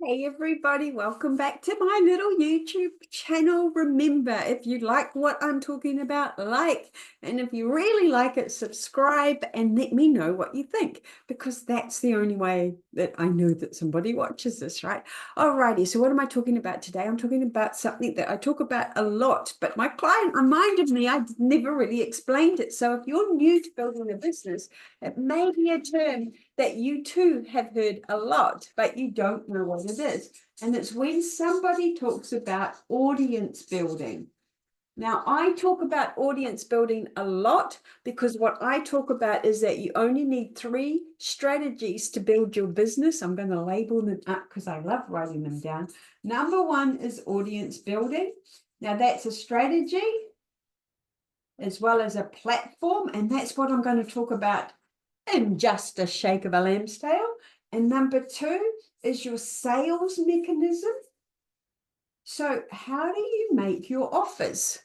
Hey everybody, welcome back to my little YouTube channel. Remember, if you like what I'm talking about, like, and if you really like it, subscribe and let me know what you think, because that's the only way that I know that somebody watches this, right? Alrighty, so what am I talking about today? I'm talking about something that I talk about a lot, but my client reminded me I never really explained it. So if you're new to building a business, it may be a term that you too have heard a lot, but you don't know what it is. And it's when somebody talks about audience building. Now, I talk about audience building a lot because what I talk about is that you only need 3 strategies to build your business. I'm going to label them up because I love writing them down. Number 1 is audience building. Now, that's a strategy as well as a platform, and that's what I'm going to talk about in just a shake of a lamb's tail. And number 2 is your sales mechanism. So how do you make your offers?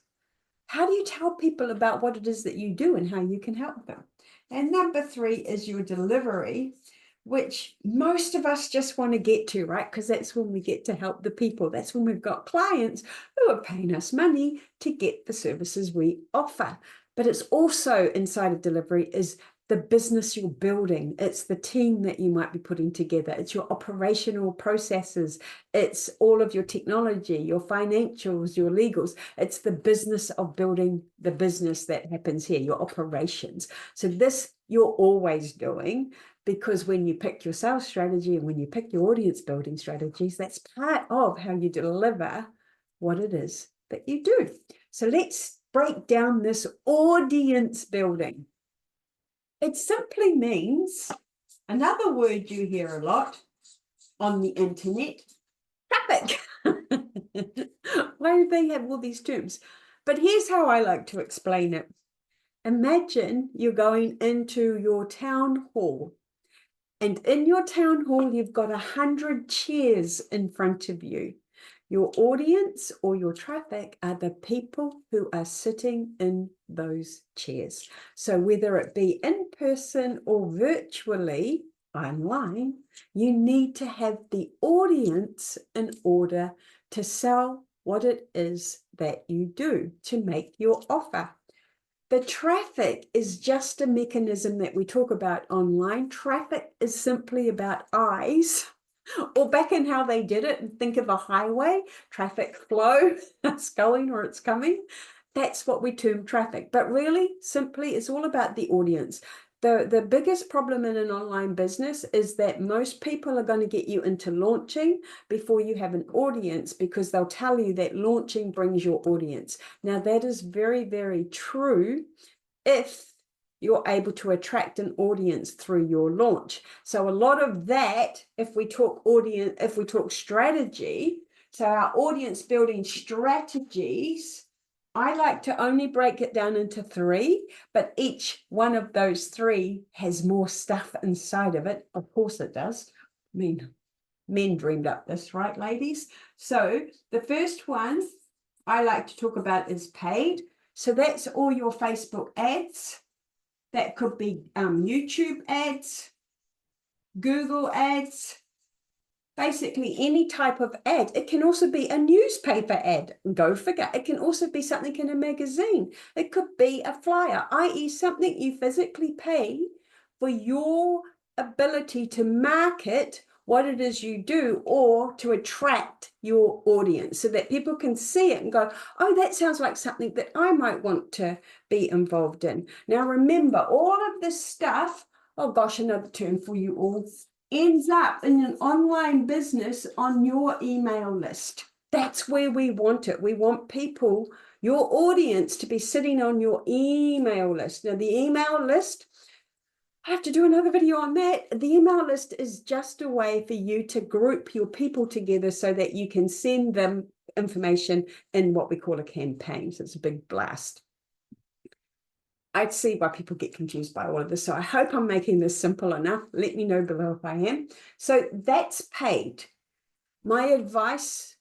How do you tell people about what it is that you do and how you can help them? And number 3 is your delivery, which most of us just want to get to, right? Because that's when we get to help the people. That's when we've got clients who are paying us money to get the services we offer. But it's also inside of delivery is the business you're building. It's the team that you might be putting together. It's your operational processes. It's all of your technology, your financials, your legals. It's the business of building the business that happens here, your operations. So this you're always doing, because when you pick your sales strategy and when you pick your audience building strategies, that's part of how you deliver what it is that you do. So let's break down this audience building. It simply means, another word you hear a lot on the internet, traffic. Why do they have all these terms? But here's how I like to explain it. Imagine you're going into your town hall, and in your town hall, you've got 100 chairs in front of you. Your audience or your traffic are the people who are sitting in those chairs. So whether it be in person or virtually, online, you need to have the audience in order to sell what it is that you do, to make your offer. The traffic is just a mechanism that we talk about online. Traffic is simply about eyes, or back in how they did it, and think of a highway, traffic flow, it's going or it's coming. That's what we term traffic. But really, simply, it's all about the audience. The biggest problem in an online business is that most people are going to get you into launching before you have an audience, because they'll tell you that launching brings your audience. Now, that is very, very true if you're able to attract an audience through your launch. So a lot of that, if we talk audience, if we talk strategy, so our audience building strategies, I like to only break it down into 3, but each one of those 3 has more stuff inside of it. Of course it does. I mean, men dreamed up this, right, ladies? So the first one I like to talk about is paid. So that's all your Facebook ads. That could be YouTube ads, Google ads, basically any type of ad. It can also be a newspaper ad, go figure. It can also be something in a magazine. It could be a flyer, i.e. something you physically pay for your ability to market what it is you do, or to attract your audience so that people can see it and go, oh, that sounds like something that I might want to be involved in. Now, remember, all of this stuff, oh gosh, another term for you all, ends up in an online business on your email list. That's where we want it. We want people, your audience, to be sitting on your email list. Now, the email list, I have to do another video on that. The email list is just a way for you to group your people together so that you can send them information in what we call a campaign. So it's a big blast. I'd see why people get confused by all of this. So I hope I'm making this simple enough. Let me know below if I am. So that's paid. My advice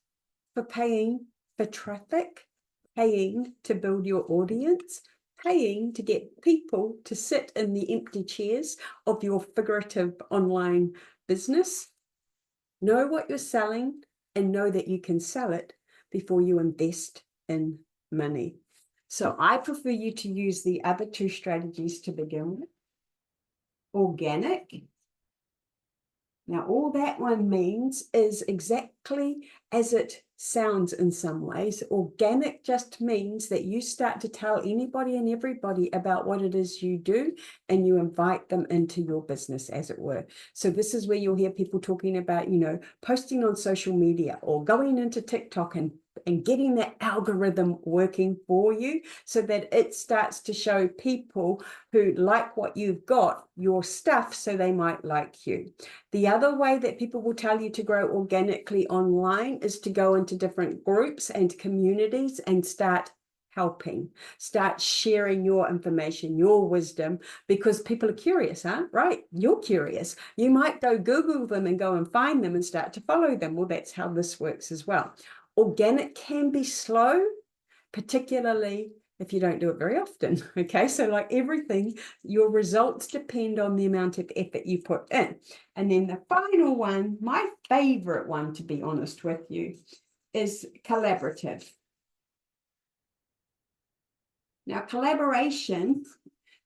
for paying for traffic, paying to build your audience, paying to get people to sit in the empty chairs of your figurative online business, Know what you're selling and know that you can sell it before you invest in money. So I prefer you to use the other two strategies to begin with. Organic. Now, all that one means is exactly as it sounds in some ways. Organic just means that you start to tell anybody and everybody about what it is you do, and you invite them into your business, as it were. So this is where you'll hear people talking about, posting on social media or going into TikTok and getting that algorithm working for you so that it starts to show people who like what you've got, your stuff, so they might like you. The other way that people will tell you to grow organically online is to go into different groups and communities and start helping, start sharing your information, your wisdom, because people are curious, right? You're curious. You might go Google them and go and find them and start to follow them. Well, that's how this works as well. Organic can be slow, particularly if you don't do it very often. Okay, so like everything, your results depend on the amount of effort you put in. And then the final one, my favorite one, to be honest with you, is collaborative. Now, collaboration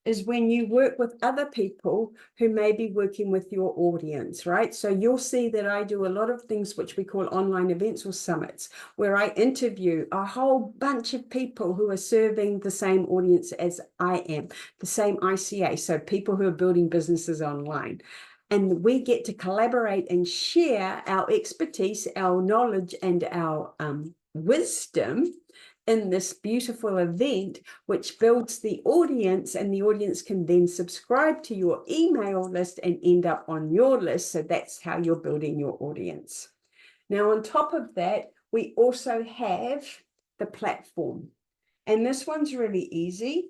is when you work with other people who may be working with your audience, right? So you'll see that I do a lot of things which we call online events or summits, where I interview a whole bunch of people who are serving the same audience as I am, the same ICA, so people who are building businesses online. And we get to collaborate and share our expertise, our knowledge, and our wisdom in this beautiful event, which builds the audience, and the audience can then subscribe to your email list and end up on your list. So that's how you're building your audience. Now, on top of that, we also have the platform. And this one's really easy.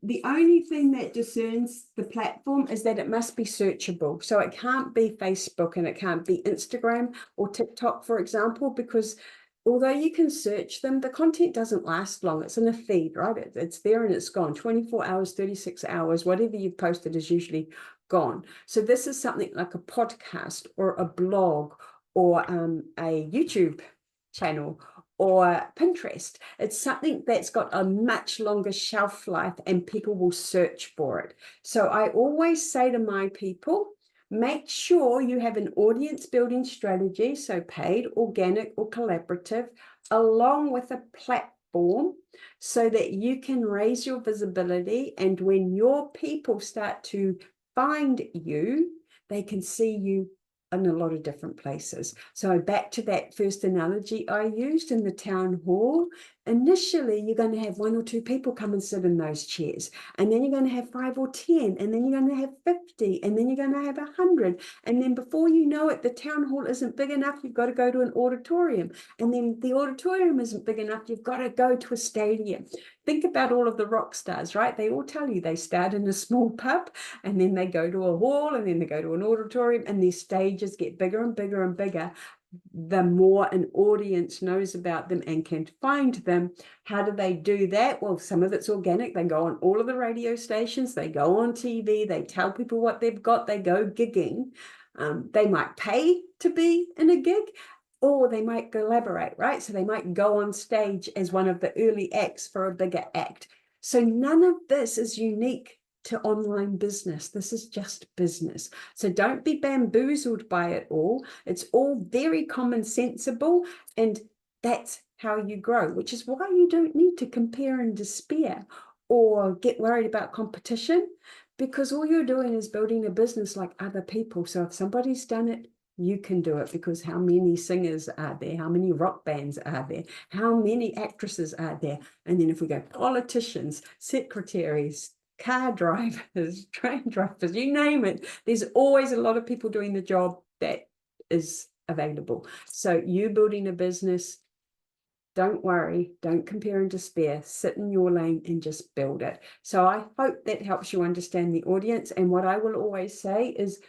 The only thing that discerns the platform is that it must be searchable. So it can't be Facebook and it can't be Instagram or TikTok, for example, because although you can search them, the content doesn't last long. It's in a feed, right? It's there and it's gone. 24 hours, 36 hours, whatever you've posted is usually gone. So this is something like a podcast or a blog or a YouTube channel or Pinterest. It's something that's got a much longer shelf life and people will search for it. So I always say to my people, make sure you have an audience building strategy, so paid, organic, or collaborative, along with a platform so that you can raise your visibility. And when your people start to find you, they can see you in a lot of different places. So back to that first analogy I used in the town hall, initially you're going to have 1 or 2 people come and sit in those chairs, and then you're going to have 5 or 10, and then you're going to have 50, and then you're going to have 100, and then before you know it, the town hall isn't big enough, you've got to go to an auditorium, and then the auditorium isn't big enough, you've got to go to a stadium. Think about all of the rock stars, right? They all tell you they start in a small pub and then they go to a hall and then they go to an auditorium, and their stages get bigger and bigger and bigger the more an audience knows about them and can find them. How do they do that? Well, some of it's organic. They go on all of the radio stations, they go on TV, they tell people what they've got, they go gigging. They might pay to be in a gig, or they might collaborate, right? So they might go on stage as one of the early acts for a bigger act. So none of this is unique to online business. This is just business. So don't be bamboozled by it all. It's all very common sensible, and that's how you grow, which is why you don't need to compare and despair or get worried about competition, because all you're doing is building a business like other people. So if somebody's done it, you can do it, because how many singers are there? How many rock bands are there? How many actresses are there? And then if we go politicians, secretaries, car drivers, train drivers, you name it, there's always a lot of people doing the job that is available. So you building a business, don't worry, don't compare and despair, sit in your lane and just build it. So I hope that helps you understand the audience. And what I will always say is,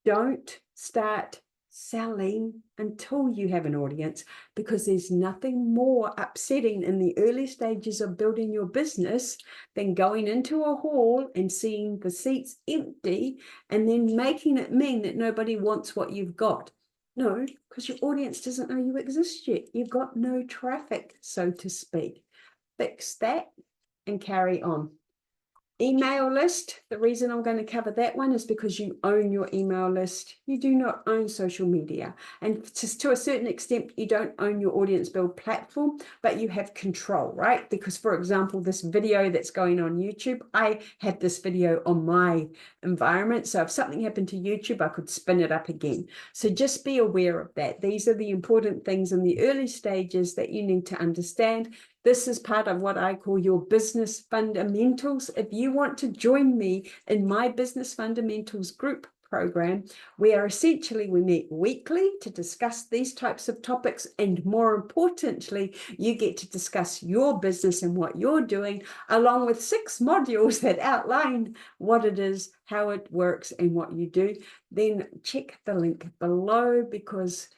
don't start selling until you have an audience, because there's nothing more upsetting in the early stages of building your business than going into a hall and seeing the seats empty and then making it mean that nobody wants what you've got. No, because your audience doesn't know you exist yet. You've got no traffic, so to speak. Fix that and carry on. Email list. The reason I'm going to cover that one is because you own your email list. You do not own social media. And to a certain extent, you don't own your audience build platform, but you have control, right? Because, for example, this video that's going on YouTube, I have this video on my environment. So if something happened to YouTube, I could spin it up again. So just be aware of that. These are the important things in the early stages that you need to understand. This is part of what I call your business fundamentals. If you want to join me in my business fundamentals group program, where essentially we meet weekly to discuss these types of topics, and more importantly, you get to discuss your business and what you're doing, along with 6 modules that outline what it is, how it works, and what you do, then check the link below, because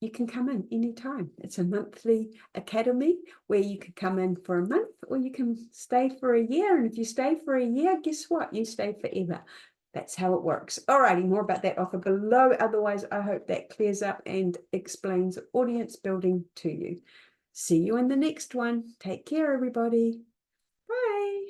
you can come in anytime. It's a monthly academy where you can come in for a month, or you can stay for a year. And if you stay for a year, guess what? You stay forever. That's how it works. Alrighty, more about that offer below. Otherwise, I hope that clears up and explains audience building to you. See you in the next one. Take care, everybody. Bye.